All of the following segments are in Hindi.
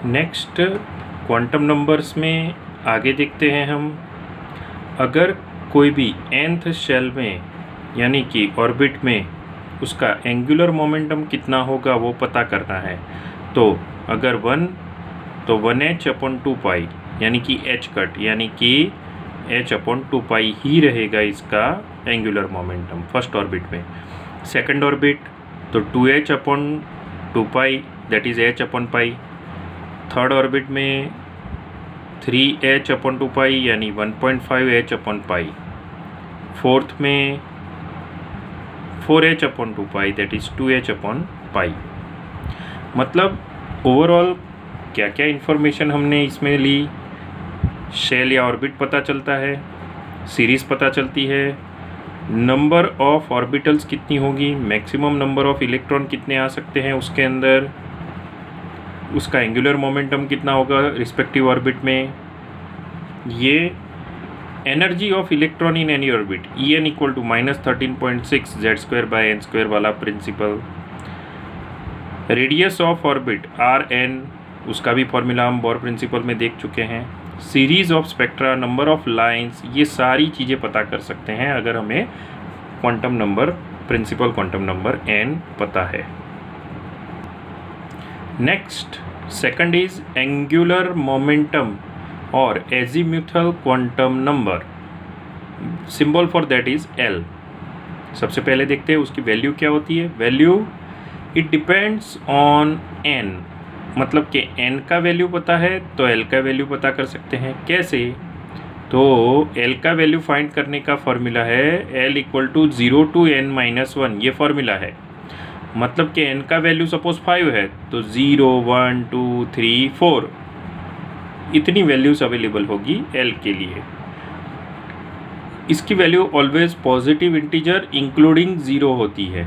नेक्स्ट क्वांटम नंबर्स में आगे देखते हैं हम। अगर कोई भी nth शेल में यानी कि ऑर्बिट में उसका एंगुलर मोमेंटम कितना होगा वो पता करना है। तो अगर 1 तो 1h/2π यानी कि h कट यानी कि h/2π ही रहेगा इसका एंगुलर मोमेंटम फर्स्ट ऑर्बिट में। सेकंड ऑर्बिट तो 2h/2π that is h/π। Third orbit में 3h/2π यानी 1.5h/π। फोर्थ में 4h/2π दैट इज़ 2h/π। मतलब ओवरऑल क्या क्या इन्फॉर्मेशन हमने इसमें ली। शेल या ऑर्बिट पता चलता है, सीरीज़ पता चलती है, नंबर ऑफ ऑर्बिटल्स कितनी होगी, मैक्सिमम नंबर ऑफ इलेक्ट्रॉन कितने आ सकते हैं उसके अंदर, उसका एंगुलर मोमेंटम कितना होगा रिस्पेक्टिव ऑर्बिट में। ये energy of electron in any orbit En equal to -13.6 Z²/n² वाला principle. Radius of orbit Rn उसका भी फॉर्मूला हम बोर प्रिंसिपल में देख चुके हैं। Series of spectra, number of lines, ये सारी चीज़ें पता कर सकते हैं अगर हमें quantum number principal quantum number n पता है। Next second is angular momentum और azimuthal quantum number. Symbol for that is L। सबसे पहले देखते हैं उसकी वैल्यू क्या होती है। Value it depends on n, मतलब कि n का वैल्यू पता है तो L का वैल्यू पता कर सकते हैं। कैसे? तो L का वैल्यू फाइंड करने का फॉर्मूला है L equal to 0 to n-1, ये फॉर्मूला है। मतलब कि n का वैल्यू सपोज 5 है तो 0 1 2 3 4 इतनी वैल्यूज अवेलेबल होगी L के लिए। इसकी value always positive integer including 0 होती है,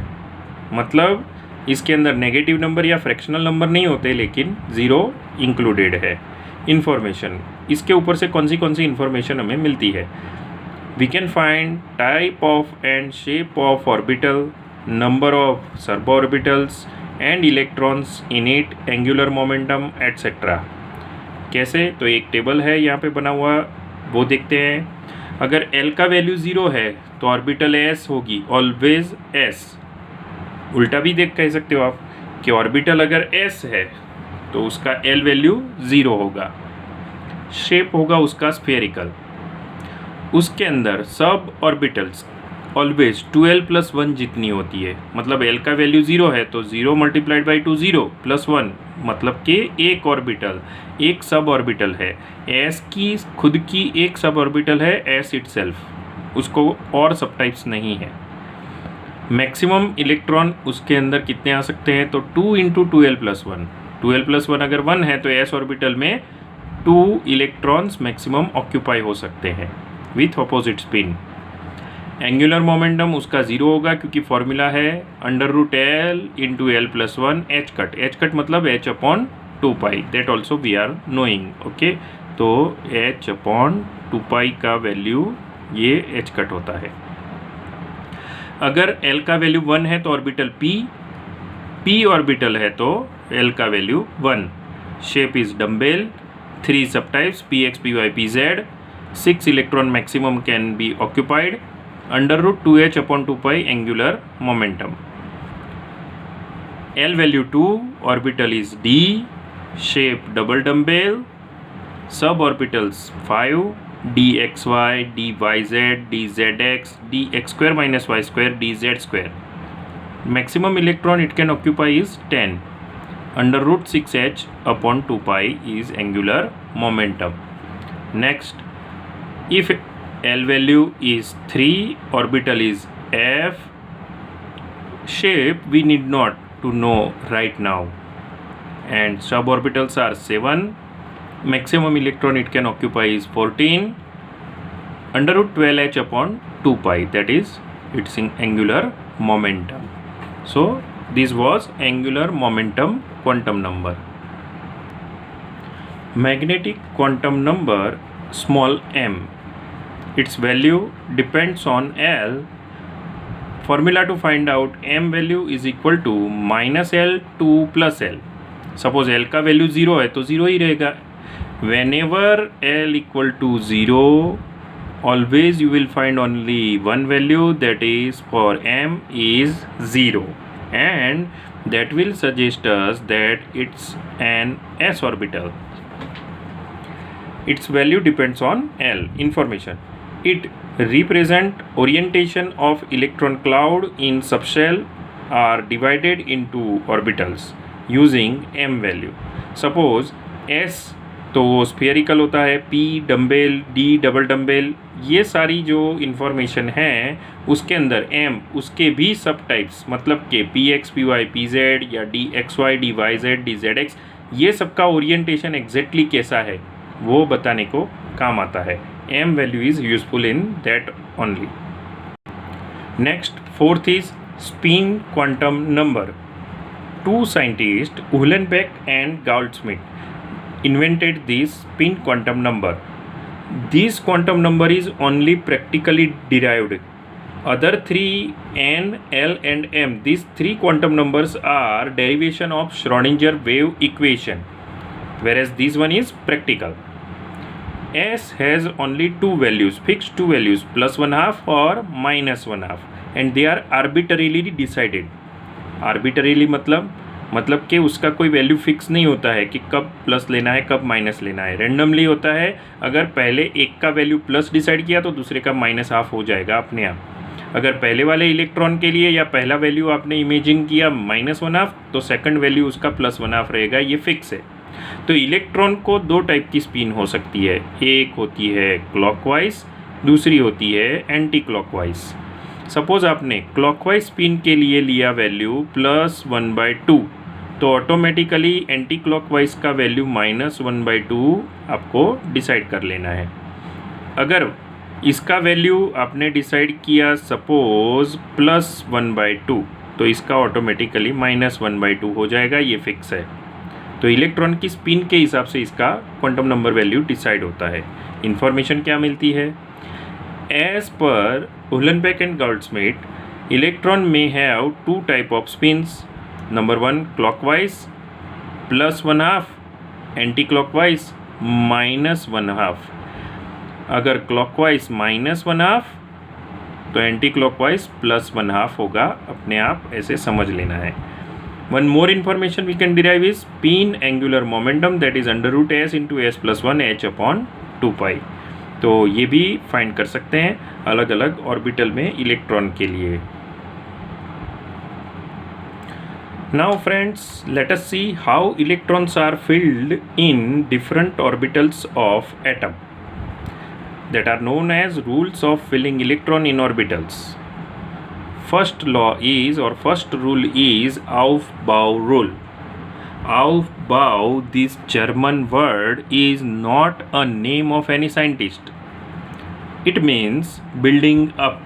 मतलब इसके अंदर नेगेटिव नंबर या फ्रैक्शनल नंबर नहीं होते, लेकिन 0 इंक्लूडेड है। इन्फॉर्मेशन इसके ऊपर से कौन सी इन्फॉर्मेशन हमें मिलती है। We can find type of and shape of orbital, number of sub orbitals and electrons in it, angular momentum etcetera. कैसे? तो एक टेबल है यहाँ पे बना हुआ, वो देखते हैं। अगर L का वैल्यू 0 है तो ऑर्बिटल S होगी ऑलवेज S। उल्टा भी कह सकते हो आप कि ऑर्बिटल अगर S है तो उसका L वैल्यू 0 होगा। शेप होगा उसका स्फेरिकल। उसके अंदर सब ऑर्बिटल्स ऑलवेज 2l+1 जितनी होती है, मतलब L का वैल्यू 0 है तो 0 × 2 0 + 1, मतलब कि एक ऑर्बिटल, एक सब ऑर्बिटल है। S की खुद की एक सब ऑर्बिटल है S इटसेल्फ, उसको और सब टाइप्स नहीं है। मैक्सिमम इलेक्ट्रॉन उसके अंदर कितने आ सकते हैं तो 2 × 2l+1। 2l+1 अगर 1 है तो S ऑर्बिटल में 2 इलेक्ट्रॉन्स मैक्सिमम ऑक्यूपाई हो सकते हैं with opposite spin. Angular momentum उसका 0 होगा क्योंकि फॉर्मूला है √L × l+1 h cut. h cut मतलब h/2π, that also we are knowing. Okay, तो h/2π का वैल्यू ये h कट होता है। अगर L का वैल्यू 1 है तो ऑर्बिटल P ऑर्बिटल है तो L का वैल्यू 1। शेप इज डम्बेल, 3 सब types px py pz, 6 electron maximum can be occupied, √2h/2π angular momentum. L value 2, orbital is D, shape double dumbbell, sub orbitals 5, dxy, dyz, dzx, dx² - y² dz²। Maximum electron it can occupy is 10, √6h/2π is angular momentum. Next, if L value is 3, orbital is F, shape we need not to know right now, and suborbitals are 7, maximum electron it can occupy is 14, √12h/2π, that is its angular momentum. So this was angular momentum quantum number. Magnetic quantum number small m, its value depends on L. Formula to find out m value is equal to -L 2 + L. Suppose L का वैल्यू 0 है तो 0 ही रहेगा। Whenever L equal to 0 always you will find only one value, that is for m is 0, and that will suggest us that it's an s orbital. Its value depends on L. Information: it represent orientation of electron cloud in subshell are divided into orbitals using m value. Suppose s तो स्फेरिकल होता है, P dumbbell, D double dumbbell, ये सारी जो इन्फॉर्मेशन है उसके अंदर M उसके भी सब टाइप्स, मतलब कि PX, PY, PZ या DXY, DYZ, DZX, ये सब का ओरिएंटेशन एग्जैक्टली कैसा है वो बताने को काम आता है। M value is useful in that only. Next, fourth is spin quantum number. Two scientist Uhlenbeck and Goudsmit invented this spin quantum number. This quantum number is only practically derived. Other three, n, l and m, these three quantum numbers are derivation of Schrödinger wave equation, whereas this one is practical. S has only two values, fixed two values, +1/2 or -1/2, and they are arbitrarily decided. Arbitrarily मतलब कि उसका कोई वैल्यू फिक्स नहीं होता है कि कब प्लस लेना है कब माइनस लेना है, रेंडमली होता है। अगर पहले एक का वैल्यू प्लस डिसाइड किया तो दूसरे का -1/2 हो जाएगा अपने आप। अगर पहले वाले इलेक्ट्रॉन के लिए या पहला वैल्यू आपने इमेजिन किया -1/2 तो सेकंड वैल्यू उसका +1/2 रहेगा, ये फिक्स है। तो इलेक्ट्रॉन को दो टाइप की स्पिन हो सकती है, एक होती है क्लॉकवाइज, दूसरी होती है एंटी क्लॉकवाइज। सपोज आपने क्लॉकवाइज स्पिन के लिए लिया वैल्यू +1/2 तो ऑटोमेटिकली एंटी क्लॉकवाइज का वैल्यू -1/2 आपको डिसाइड कर लेना है। अगर इसका वैल्यू आपने डिसाइड किया सपोज +1/2 तो इसका ऑटोमेटिकली -1/2 हो जाएगा, ये फिक्स है। तो इलेक्ट्रॉन की स्पिन के हिसाब से इसका क्वांटम नंबर वैल्यू डिसाइड होता है। इन्फॉर्मेशन क्या मिलती है? एज पर Uhlenbeck and Goudsmit, electron may have two type of spins. Number 1 clockwise +1/2, anti clockwise -1/2। अगर क्लॉकवाइज -1/2 तो एंटी क्लॉकवाइज +1/2 होगा, अपने आप ऐसे समझ लेना है। One more information we can derive is spin angular momentum, that is √s × s + 1 h/2π। तो ये भी फाइंड कर सकते हैं अलग अलग ऑर्बिटल में इलेक्ट्रॉन के लिए। Now friends, let us see how electrons are filled in different orbitals of atom that are known as rules of filling electron in orbitals. First law is, or first rule is Aufbau rule. Aufbau, this German word, is not a name of any scientist. It means building up.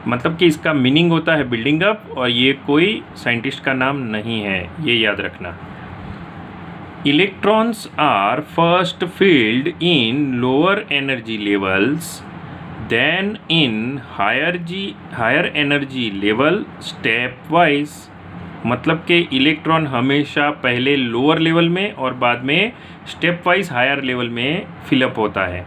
मतलब कि इसका मीनिंग होता है बिल्डिंग अप, और ये कोई साइंटिस्ट का नाम नहीं है, ये याद रखना। Electrons are first filled in lower energy levels then in higher energy level stepwise. मतलब कि इलेक्ट्रॉन हमेशा पहले लोअर लेवल में और बाद में स्टेप वाइज हायर लेवल में फिलअप होता है,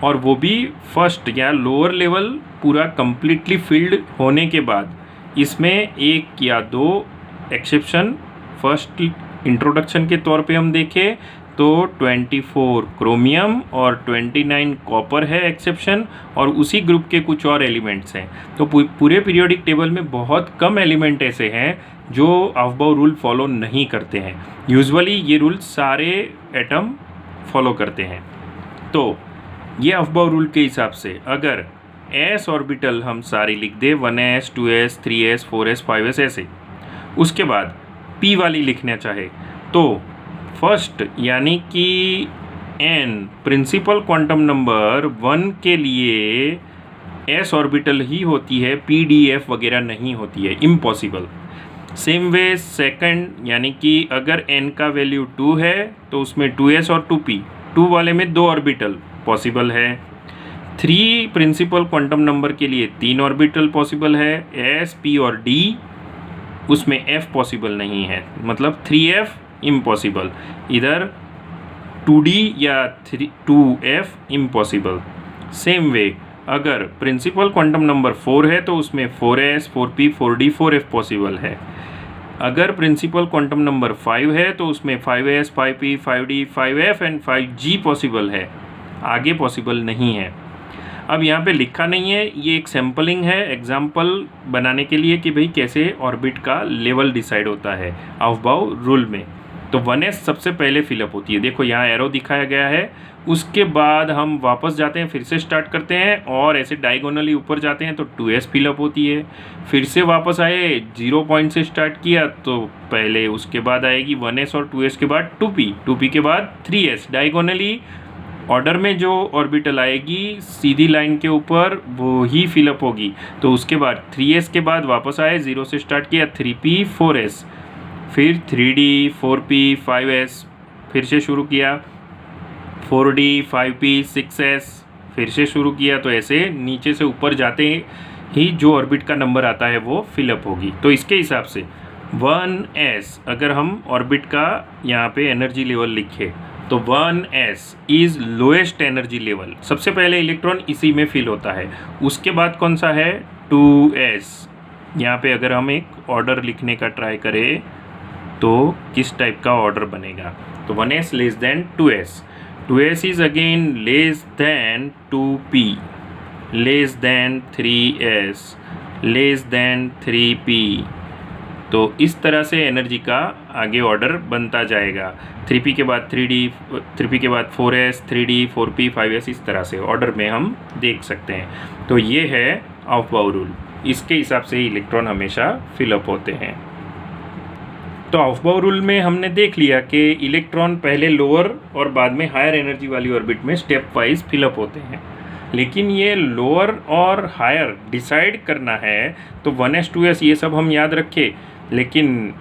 और वो भी फर्स्ट या लोअर लेवल पूरा कम्प्लीटली फिल्ड होने के बाद। इसमें एक या दो एक्सेप्शन फर्स्ट इंट्रोडक्शन के तौर पे हम देखें तो 24 क्रोमियम और 29 कॉपर है एक्सेप्शन, और उसी ग्रुप के कुछ और एलिमेंट्स हैं। तो पूरे पीरियोडिक टेबल में बहुत कम एलिमेंट ऐसे हैं जो ऑफबाउ रूल फॉलो नहीं करते हैं। यूजुअली ये रूल सारे एटम फॉलो करते हैं। तो ये ऑफबाउ रूल के हिसाब से अगर s ऑर्बिटल हम सारी लिख दे 1s 2s 3s 4s 5s ऐसे, उसके बाद p वाली लिखना चाहे तो फर्स्ट यानी कि n प्रिंसिपल क्वांटम नंबर 1 के लिए s ऑर्बिटल ही होती है, p d f वगैरह नहीं होती है, इम्पॉसिबल। सेम वे सेकंड यानी कि अगर n का वैल्यू 2 है तो उसमें 2s और 2p, 2 वाले में 2 ऑर्बिटल पॉसिबल है। 3 प्रिंसिपल क्वांटम नंबर के लिए 3 ऑर्बिटल पॉसिबल है, s p और d, उसमें f पॉसिबल नहीं है। मतलब 3f इम्पॉसिबल, इधर 2d या 2f इम्पॉसिबल। सेम वे अगर प्रिंसिपल क्वांटम नंबर 4 है तो उसमें 4s 4p 4d 4f possible है। अगर प्रिंसिपल क्वांटम नंबर 5 है तो उसमें 5s 5p 5d 5f and 5g possible है, आगे पॉसिबल नहीं है। अब यहाँ पे लिखा नहीं है, ये एक सैम्पलिंग है एग्जाम्पल बनाने के लिए कि भाई कैसे ऑर्बिट का लेवल डिसाइड होता है ऑफ-बाउ रूल में। तो 1s सबसे पहले फिलअप होती है, देखो यहाँ एरो दिखाया गया है। उसके बाद हम वापस जाते हैं, फिर से स्टार्ट करते हैं और ऐसे डायगोनली ऊपर जाते हैं तो 2s फिलअप होती है। फिर से वापस आए, 0 पॉइंट से स्टार्ट किया तो पहले उसके बाद आएगी 1s और 2s के बाद 2p के बाद 3s। डायगोनली ऑर्डर में जो ऑर्बिटल आएगी सीधी लाइन के ऊपर वो ही फिलअप होगी। तो उसके बाद 3s के बाद वापस आए, 0 से स्टार्ट किया, 3p 4s, फिर 3d 4p 5s, फिर से शुरू किया 4d 5p 6s, फिर से शुरू किया। तो ऐसे नीचे से ऊपर जाते ही जो ऑर्बिट का नंबर आता है वो फिलअप होगी। तो इसके हिसाब से 1s अगर हम ऑर्बिट का यहाँ पे एनर्जी लेवल लिखे तो 1s is lowest energy level, सबसे पहले इलेक्ट्रॉन इसी में फिल होता है। उसके बाद कौन सा है 2s। यहाँ पे अगर हम एक ऑर्डर लिखने का ट्राई करें तो किस टाइप का ऑर्डर बनेगा, तो 1s less than 2s, 2s is again less than 2p, less than 3s, less than 3p। तो इस तरह से एनर्जी का आगे ऑर्डर बनता जाएगा। 3p के बाद 3d, 3p के बाद 4s, 3d 4p 5s, इस तरह से ऑर्डर में हम देख सकते हैं। तो ये है ऑफ-बाउ रूल, इसके हिसाब से ही इलेक्ट्रॉन हमेशा फिलअप होते हैं। तो ऑफ-बाउ रूल में हमने देख लिया कि इलेक्ट्रॉन पहले लोअर और बाद में हायर एनर्जी वाली ऑर्बिट में स्टेप वाइज फिलअप होते हैं। लेकिन ये लोअर और हायर डिसाइड करना है तो 1s 2s ये सब हम याद रखें, लेकिन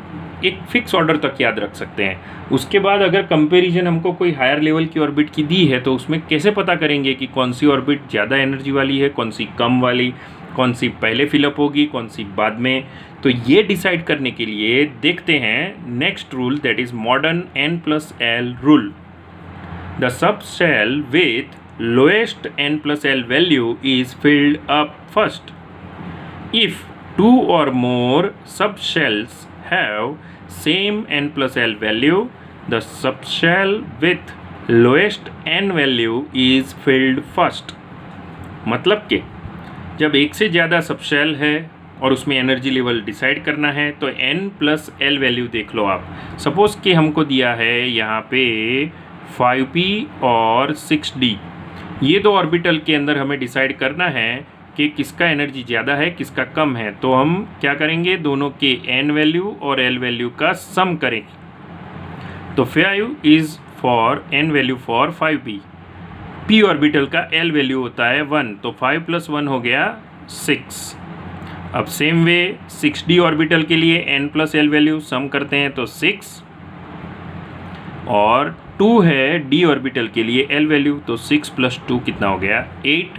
एक फिक्स ऑर्डर तक याद रख सकते हैं। उसके बाद अगर कंपैरिजन हमको कोई हायर लेवल की ऑर्बिट की दी है तो उसमें कैसे पता करेंगे कि कौन सी ऑर्बिट ज़्यादा एनर्जी वाली है, कौन सी कम वाली, कौन सी पहले फिलअप होगी, कौन सी बाद में। तो ये डिसाइड करने के लिए देखते हैं next rule, that is modern n+l rule. The subshell with lowest n+l value is filled up first. If 2 or more subshells have same n+l value, the subshell with lowest n value is filled first. मतलब कि जब एक से ज़्यादा सबशेल है और उसमें एनर्जी लेवल डिसाइड करना है तो n+l वैल्यू देख लो आप। सपोज़ कि हमको दिया है यहाँ पे 5p और 6d, ये दो ऑर्बिटल के अंदर हमें डिसाइड करना है कि किसका एनर्जी ज़्यादा है किसका कम है। तो हम क्या करेंगे, दोनों के n वैल्यू और l वैल्यू का सम करेंगे। तो 5 is for n value for 5p, p orbital का l वैल्यू होता है 1, तो 5 + 1 हो गया 6। अब सेम वे 6d ऑर्बिटल के लिए n+l वैल्यू सम करते हैं तो 6, और 2 है d ऑर्बिटल के लिए l वैल्यू, तो 6 + 2 कितना हो गया 8।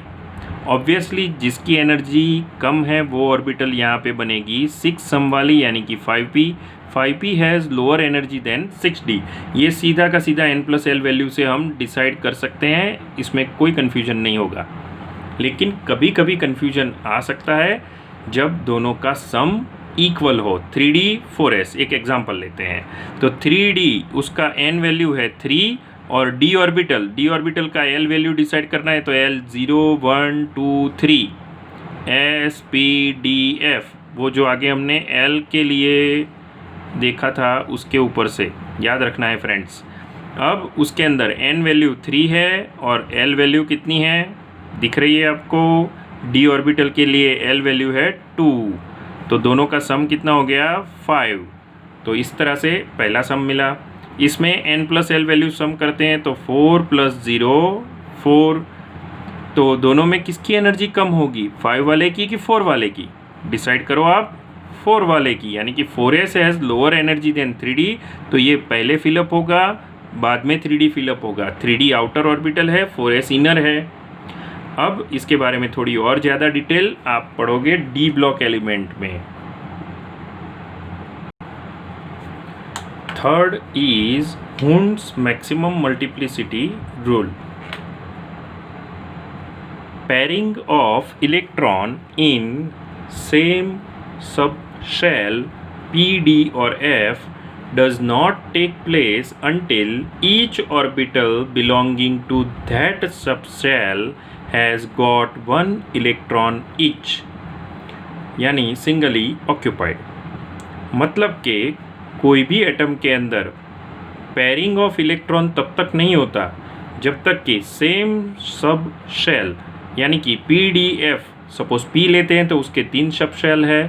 ऑब्वियसली जिसकी एनर्जी कम है वो ऑर्बिटल यहाँ पे बनेगी 6 सम वाली, यानी कि 5p। 5p has lower energy then 6d। ये सीधा का सीधा n+l वैल्यू से हम डिसाइड कर सकते हैं, इसमें कोई कन्फ्यूजन नहीं होगा। लेकिन कभी कभी कन्फ्यूजन आ सकता है जब दोनों का सम इक्वल हो। 3d 4s एक एग्जांपल लेते हैं, तो 3d उसका n वैल्यू है 3 और d ऑर्बिटल का l वैल्यू डिसाइड करना है तो l 0 1 2 3 s p d f, वो जो आगे हमने l के लिए देखा था उसके ऊपर से याद रखना है फ्रेंड्स। अब उसके अंदर n वैल्यू 3 है और l वैल्यू कितनी है दिख रही है आपको, d ऑर्बिटल के लिए l वैल्यू है 2, तो दोनों का सम कितना हो गया 5। तो इस तरह से पहला सम मिला। इसमें n+l वैल्यू सम करते हैं तो 4 + 0 4, तो दोनों में किसकी एनर्जी कम होगी, 5 वाले की कि 4 वाले की, डिसाइड करो आप 4 वाले की, यानी कि 4s has lower energy then 3d, तो ये पहले फिलअप होगा बाद में 3d फिलअप होगा। 3d आउटर ऑर्बिटल है, 4s इनर है। अब इसके बारे में थोड़ी और ज़्यादा डिटेल आप पढ़ोगे d ब्लॉक एलिमेंट में। Third is Hund's maximum multiplicity rule. Pairing of electron in same subshell P, D or F does not take place until each orbital belonging to that subshell has got one electron each, यानी सिंगली ऑक्यूपाइड। मतलब कि कोई भी एटम के अंदर पेयरिंग ऑफ इलेक्ट्रॉन तब तक नहीं होता जब तक कि सेम सब शेल यानी कि PDF, सपोज P लेते हैं तो उसके 3 सब शेल है,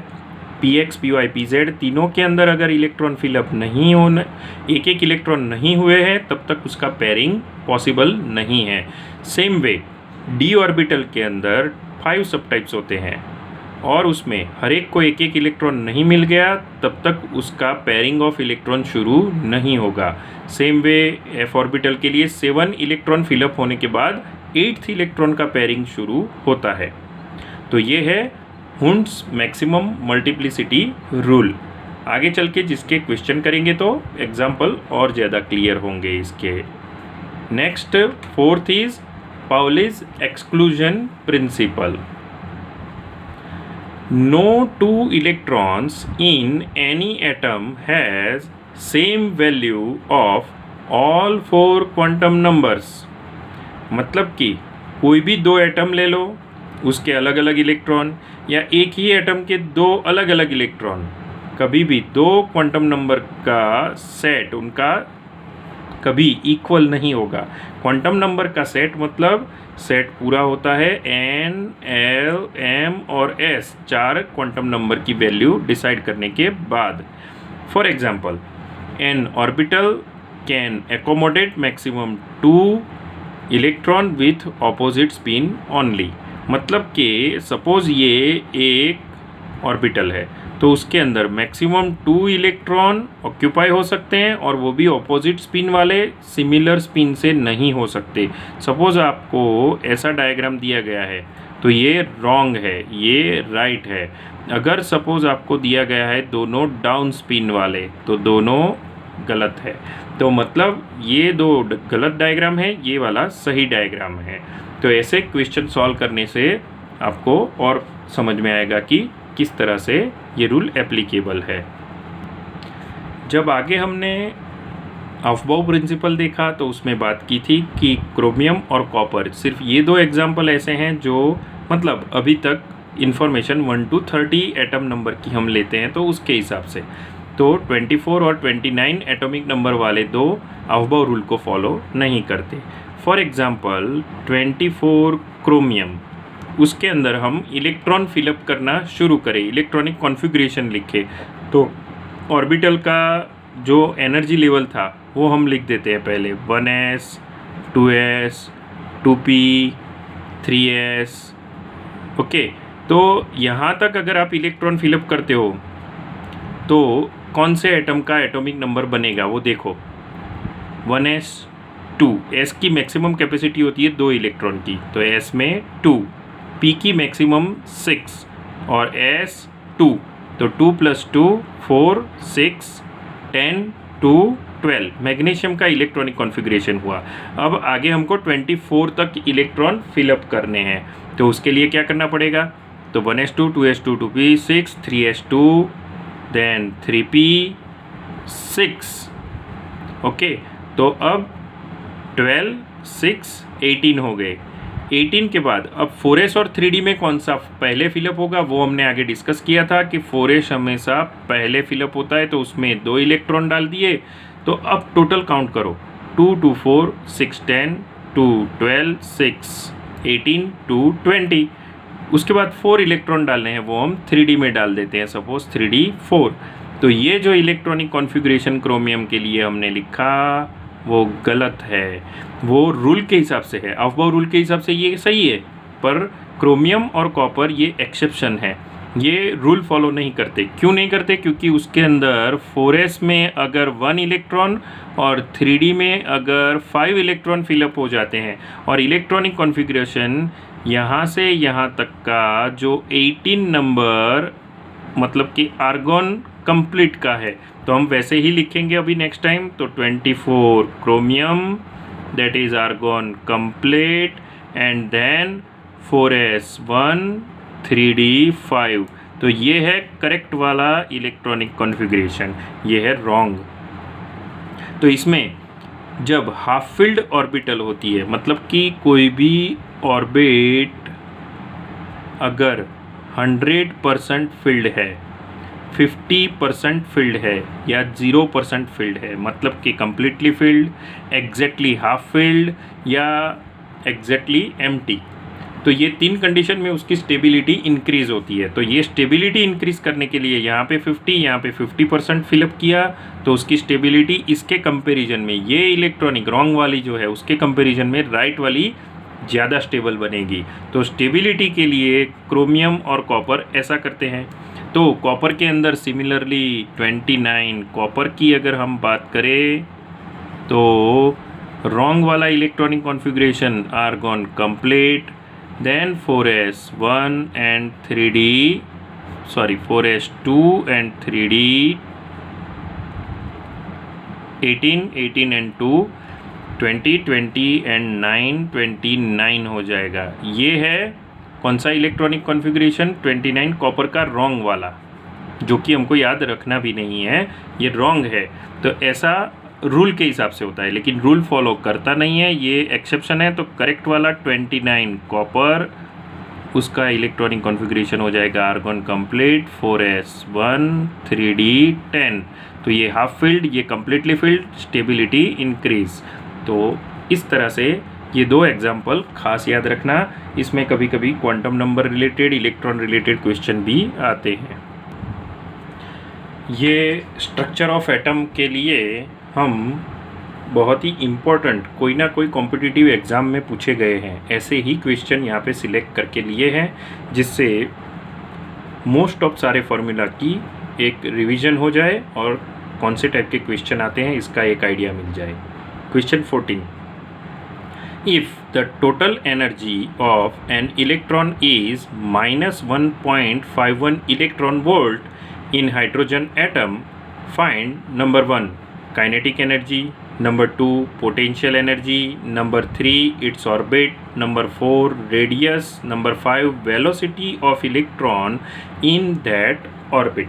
PX, PY, PZ, तीनों के अंदर अगर इलेक्ट्रॉन फिलअप नहीं होने, एक एक इलेक्ट्रॉन नहीं हुए हैं, तब तक उसका पेयरिंग पॉसिबल नहीं है। सेम वे D ऑर्बिटल के अंदर 5 सब टाइप्स होते हैं और उसमें हर एक को एक एक इलेक्ट्रॉन नहीं मिल गया तब तक उसका पेयरिंग ऑफ इलेक्ट्रॉन शुरू नहीं होगा। सेम वे F ऑर्बिटल के लिए 7 इलेक्ट्रॉन फिलअप होने के बाद 8th इलेक्ट्रॉन का पेयरिंग शुरू होता है। तो ये है हुंड्स मैक्सिमम मल्टीप्लिसिटी रूल। आगे चल के जिसके क्वेश्चन करेंगे तो एग्जाम्पल और ज़्यादा क्लियर होंगे इसके। Next 4th is Pauli's exclusion principle. No two electrons in any atom has same value of all 4 quantum numbers। मतलब कि कोई भी 2 एटम ले लो, उसके अलग अलग इलेक्ट्रॉन, या एक ही एटम के 2 अलग अलग इलेक्ट्रॉन, कभी भी 2 क्वांटम नंबर का सेट उनका कभी इक्वल नहीं होगा। क्वांटम नंबर का सेट मतलब सेट पूरा होता है N, L, M और S 4 क्वांटम नंबर की वैल्यू डिसाइड करने के बाद। For example N orbital can accommodate maximum 2 electron with opposite spin only. मतलब कि सपोज ये एक ऑर्बिटल है तो उसके अंदर मैक्सिमम 2 इलेक्ट्रॉन ऑक्यूपाई हो सकते हैं और वो भी ऑपोजिट स्पिन वाले, सिमिलर स्पिन से नहीं हो सकते। सपोज आपको ऐसा डायग्राम दिया गया है तो ये रॉन्ग है, ये राइट है। अगर सपोज आपको दिया गया है दोनों डाउन स्पिन वाले तो दोनों गलत है। तो मतलब ये 2 गलत डायग्राम है, ये वाला सही डायग्राम है। तो ऐसे क्वेश्चन सॉल्व करने से आपको और समझ में आएगा कि किस तरह से ये रूल एप्लीकेबल है। जब आगे हमने अफबाउ प्रिंसिपल देखा तो उसमें बात की थी कि क्रोमियम और कॉपर, सिर्फ ये 2 एग्जाम्पल ऐसे हैं जो मतलब अभी तक इंफॉर्मेशन 1 to 30 एटम नंबर की हम लेते हैं तो उसके हिसाब से। तो 24 और 29 एटॉमिक नंबर वाले 2 अफबाउ रूल को फॉलो नहीं करते। फॉर एग्जाम्पल 24 क्रोमियम, उसके अंदर हम इलेक्ट्रॉन फिलअप करना शुरू करें, इलेक्ट्रॉनिक कॉन्फ़िगरेशन लिखे तो ऑर्बिटल का जो एनर्जी लेवल था वो हम लिख देते हैं पहले 1s, 2s, 2p, 3s। Okay, तो यहाँ तक अगर आप इलेक्ट्रॉन फिलअप करते हो तो कौन से एटम का एटॉमिक नंबर बनेगा वो देखो। 1s 2, s की मैक्सिमम कैपेसिटी होती है 2 इलेक्ट्रॉन की, तो s में 2, p की मैक्सिमम 6 और s 2, तो 2 + 2 4 6 10 2 12 मैग्नीशियम का इलेक्ट्रॉनिक कॉन्फ़िगरेशन हुआ। अब आगे हमको 24 तक इलेक्ट्रॉन फिलअप करने हैं तो उसके लिए क्या करना पड़ेगा, तो 1s2 2s2 2p 6 3s2 then 3p 6। Okay, तो अब 12 6 18 हो गए। 18 के बाद अब 4s और 3d में कौन सा पहले फिलअप होगा वो हमने आगे डिस्कस किया था कि 4s हमेशा पहले फिलअप होता है, तो उसमें 2 इलेक्ट्रॉन डाल दिए। तो अब टोटल काउंट करो, 2 2 4 6 10 2 12 6 18 2 20। उसके बाद 4 इलेक्ट्रॉन डालने हैं वो हम 3d में डाल देते हैं, सपोज 3d 4। तो ये जो इलेक्ट्रॉनिक कॉन्फ़िगरेशन क्रोमियम के लिए हमने लिखा वो गलत है, वो रूल के हिसाब से है। अफबाउ रूल के हिसाब से ये सही है, पर क्रोमियम और कॉपर ये एक्सेप्शन है, ये रूल फॉलो नहीं करते। क्यों नहीं करते? क्योंकि उसके अंदर 4s में अगर 1 इलेक्ट्रॉन और 3d में अगर 5 इलेक्ट्रॉन फिलअप हो जाते हैं और इलेक्ट्रॉनिक कॉन्फ़िगरेशन यहाँ से यहाँ तक का जो 18 नंबर मतलब कि आर्गॉन कंप्लीट का है तो हम वैसे ही लिखेंगे अभी नेक्स्ट टाइम। तो 24 chromium, that is argon complete, and then 4s1 3d5। तो ये है करेक्ट वाला इलेक्ट्रॉनिक कॉन्फ़िगरेशन, ये है रॉन्ग। तो इसमें जब हाफ फिल्ड ऑर्बिटल होती है, मतलब कि कोई भी ऑर्बिट अगर 100% फिल्ड है, 50% फिल्ड है या 0% फिल्ड है, मतलब कि completely field, exactly half filled या एग्जैक्टली एम्प्टी, तो ये तीन कंडीशन में उसकी स्टेबिलिटी इंक्रीज़ होती है। तो ये स्टेबिलिटी इंक्रीज़ करने के लिए यहाँ पे 50, यहाँ पे 50% फिलअप किया, तो उसकी स्टेबिलिटी इसके कंपैरिजन में, ये इलेक्ट्रॉनिक रॉन्ग वाली जो है उसके कंपैरिजन में राइट वाली ज़्यादा स्टेबल बनेगी। तो स्टेबिलिटी के लिए क्रोमियम और कॉपर ऐसा करते हैं। तो कॉपर के अंदर सिमिलरली 29 कॉपर की अगर हम बात करें तो रॉन्ग वाला electronic configuration argon complete, then 4s1 and 3d, sorry 4s2 and 3d 18, 18 and 2 20, 20 and 9 29 हो जाएगा। ये है कौन सा इलेक्ट्रॉनिक कॉन्फ़िगरेशन? 29 कॉपर का रॉन्ग वाला, जो कि हमको याद रखना भी नहीं है, ये रॉन्ग है। तो ऐसा रूल के हिसाब से होता है, लेकिन रूल फॉलो करता नहीं है, ये एक्सेप्शन है। तो करेक्ट वाला 29 कॉपर, उसका इलेक्ट्रॉनिक कॉन्फ़िगरेशन हो जाएगा आर्गॉन कंप्लीट 4s1 3d10। तो ये हाफ फील्ड, ये कम्प्लीटली फील्ड, स्टेबिलिटी इंक्रीज। तो इस तरह से ये दो एग्जाम्पल खास याद रखना। इसमें कभी कभी quantum number related, electron related question भी आते हैं। ये स्ट्रक्चर ऑफ एटम के लिए हम बहुत ही इम्पोर्टेंट, कोई ना कोई कॉम्पिटिटिव एग्ज़ाम में पूछे गए हैं, ऐसे ही क्वेश्चन यहाँ पे सिलेक्ट करके लिए हैं, जिससे मोस्ट ऑफ सारे फार्मूला की एक रिवीजन हो जाए और कौन से टाइप के क्वेश्चन आते हैं इसका एक आइडिया मिल जाए। Question 14, if the total energy of an electron is -1.51 electron volt in hydrogen atom, find number 1 kinetic energy, number 2 potential energy, number 3 its orbit, number 4 radius, number 5 velocity of electron in that orbit.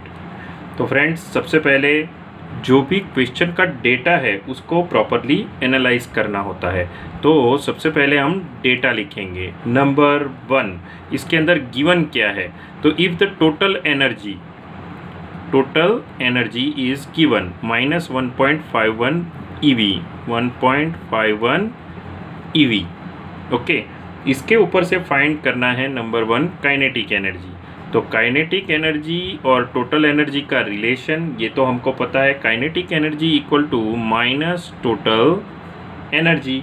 तो फ्रेंड्स, सबसे पहले जो भी क्वेश्चन का डेटा है उसको प्रॉपरली एनालाइज करना होता है। तो सबसे पहले हम डेटा लिखेंगे। नंबर 1, इसके अंदर गिवन क्या है? तो if the total energy is given -1.51 EV, 1.51 EV, okay. इसके ऊपर से फाइंड करना है नंबर 1 काइनेटिक एनर्जी। तो काइनेटिक एनर्जी और टोटल एनर्जी का रिलेशन ये तो हमको पता है, kinetic energy equal to minus total energy.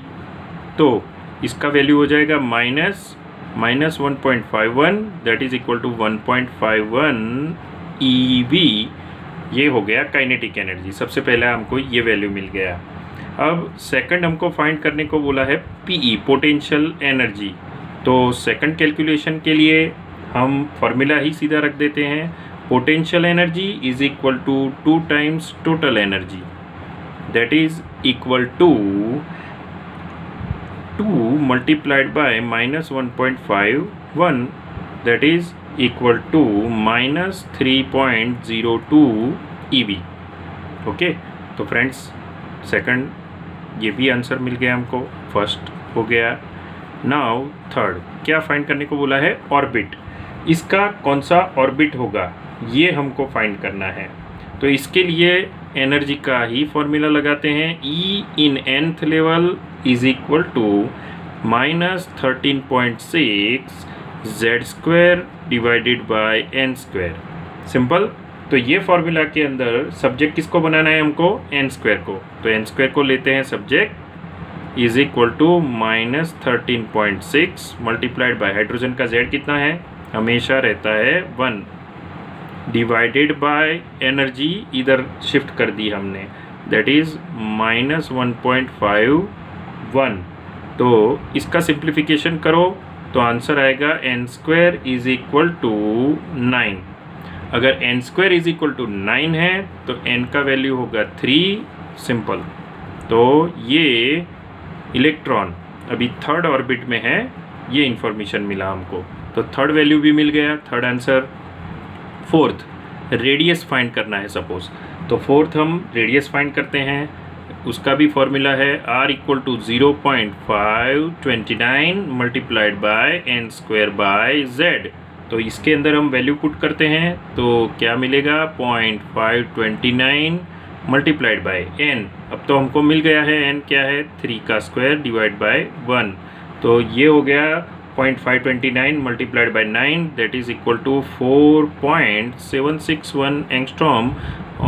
तो इसका वैल्यू हो जाएगा -1.51, that is equal to 1.51 EV। ये हो गया काइनेटिक एनर्जी। सबसे पहले हमको ये वैल्यू मिल गया। अब सेकंड हमको फाइंड करने को बोला है PE, पोटेंशियल एनर्जी। तो सेकंड कैलकुलेशन के लिए हम फार्मूला ही सीधा रख देते हैं। Potential energy is equal to 2 times total energy, that is equal to 2 multiplied by -1.51, that is equal to -3.02 EV, okay. तो फ्रेंड्स, सेकंड ये भी आंसर मिल गया हमको, फर्स्ट हो गया। नाउ थर्ड, क्या फाइंड करने को बोला है? ऑर्बिट। इसका कौन सा ऑर्बिट होगा ये हमको फाइंड करना है। तो इसके लिए एनर्जी का ही फॉर्मूला लगाते हैं। E in nth level is equal to -13.6 Z² divided by n², simple. तो ये फॉर्मूला के अंदर सब्जेक्ट किसको बनाना है हमको? n² को। तो n² को लेते हैं subject, is equal to -13.6 multiplied by hydrogen का Z कितना है? हमेशा रहता है 1, डिवाइडेड बाय एनर्जी इधर शिफ्ट कर दी हमने, दैट इज -1.51। तो इसका सिंप्लीफिकेशन करो तो आंसर आएगा n² इज इक्वल टू 9। अगर n square is equal to 9 है तो n का वैल्यू होगा 3, सिंपल। तो ये इलेक्ट्रॉन अभी थर्ड ऑर्बिट में है, ये इन्फॉर्मेशन मिला हमको। तो थर्ड वैल्यू भी मिल गया, third answer. Fourth, radius find करना है सपोज, तो फोर्थ हम रेडियस फाइंड करते हैं। उसका भी फॉर्मूला है r equal to 0.529 multiplied by n square by z। तो इसके अंदर हम वैल्यू पुट करते हैं तो क्या मिलेगा, 0.529 मल्टीप्लाइड बाय n। अब तो हमको मिल गया है n क्या है, 3 का स्क्वायर डिवाइड बाय 1। तो ये हो गया 0.529 multiplied by 9, that is equal to 4.761 angstrom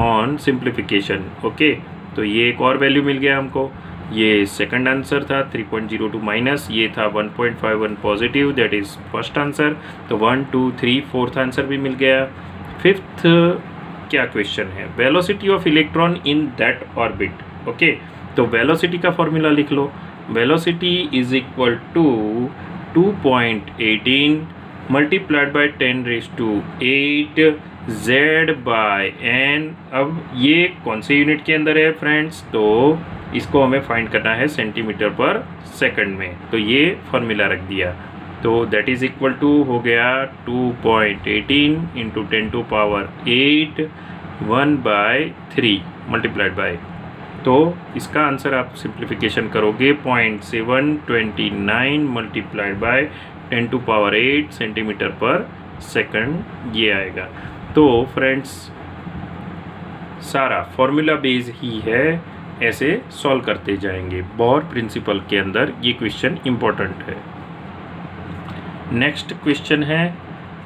on simplification. Okay, तो ये एक और वैल्यू मिल गया हमको। ये सेकंड आंसर था 3.02 माइनस, ये था 1.51 positive, that is first answer. तो 1 2 3 फोर्थ आंसर भी मिल गया। फिफ्थ क्या क्वेश्चन है, velocity of electron in that orbit. Okay, तो वेलोसिटी का फॉर्मूला लिख लो, velocity is equal to 2.18 multiplied by 10⁸ z by n। अब ये कौन से यूनिट के अंदर है फ्रेंड्स, तो इसको हमें फाइंड करना है सेंटीमीटर पर सेकंड में। तो ये फॉर्मूला रख दिया, तो दैट इज इक्वल टू हो गया 2.18 इंटू 10⁸ 1/3 मल्टीप्लाइड बाय। तो इसका आंसर आप सिंप्लीफिकेशन करोगे 0.729 multiplied by 10⁸ centimetre per second, ये आएगा। तो फ्रेंड्स सारा फॉर्मूला बेस ही है, ऐसे सॉल्व करते जाएंगे। बोर प्रिंसिपल के अंदर ये क्वेश्चन इम्पोर्टेंट है। नेक्स्ट क्वेश्चन है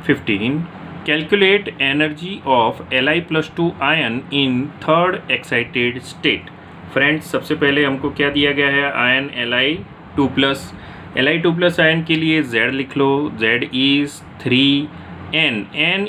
15, calculate energy of Li+2 ion in third excited state. Friends सबसे पहले हमको क्या दिया गया है, आयन Li2+ आयन के लिए Z लिख लो, Z is 3, n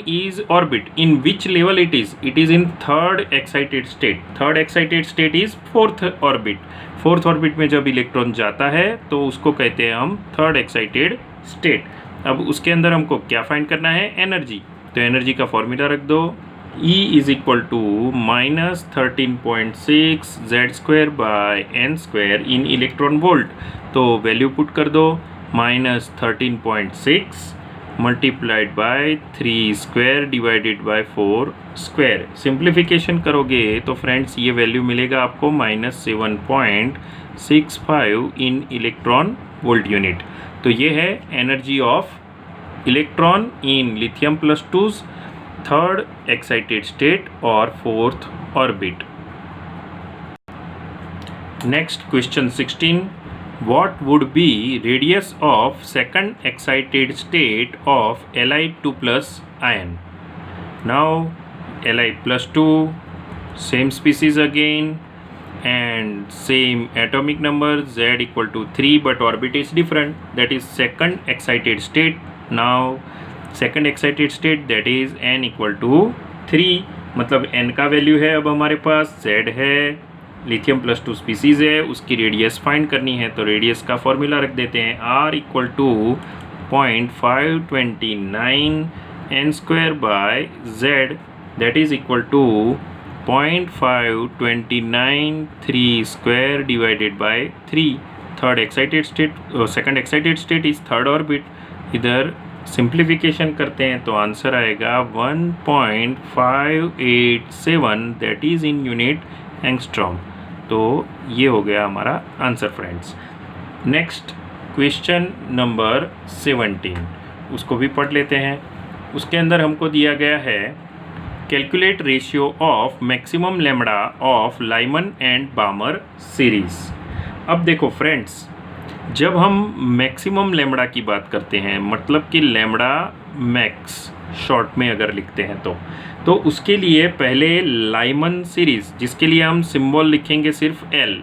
is orbit in which level it is in third excited state। third excited state is fourth orbit। fourth orbit में जब इलेक्ट्रॉन जाता है तो उसको कहते हैं हम third excited state। अब उसके अंदर हमको क्या फाइंड करना है, एनर्जी। तो एनर्जी का फॉर्मूला रख दो, E is equal to -13.6 z² by n² in electron volt. तो वैल्यू पुट कर दो, -13.6 multiplied by 3² divided by 4²। Simplification करोगे तो फ्रेंड्स ये वैल्यू मिलेगा आपको -7.65 इन इलेक्ट्रॉन वोल्ट यूनिट। तो ये है energy of electron in Li+2 third excited state और fourth orbit. Next question 16, what would be radius of second excited state of Li2+ ion? Now Li+2, same species again and same atomic number, Z equal to 3, but orbit is different, that is second excited state। Now second excited state, that is n equal to 3, मतलब n का वैल्यू है अब हमारे पास, Z है, Li+2 स्पीसीज है, उसकी रेडियस फाइंड करनी है। तो रेडियस का फॉर्मूला रख देते हैं, r equal to 0.529 n² by z, that is equal to 0.529 3² divided by 3। Third excited state, second excited state is third orbit. इधर सिंप्लीफिकेशन करते हैं तो आंसर आएगा 1.587, that is in unit angstrom. तो ये हो गया हमारा answer friends. Next question number 17, उसको भी पढ़ लेते हैं। उसके अंदर हमको दिया गया है calculate ratio of maximum lambda of Lyman and बामर series. अब देखो फ्रेंड्स, जब हम मैक्सिमम लैम्बडा की बात करते हैं, मतलब कि लैम्बडा मैक्स शॉर्ट में अगर लिखते हैं तो उसके लिए पहले लाइमन सीरीज़, जिसके लिए हम सिंबल लिखेंगे सिर्फ L,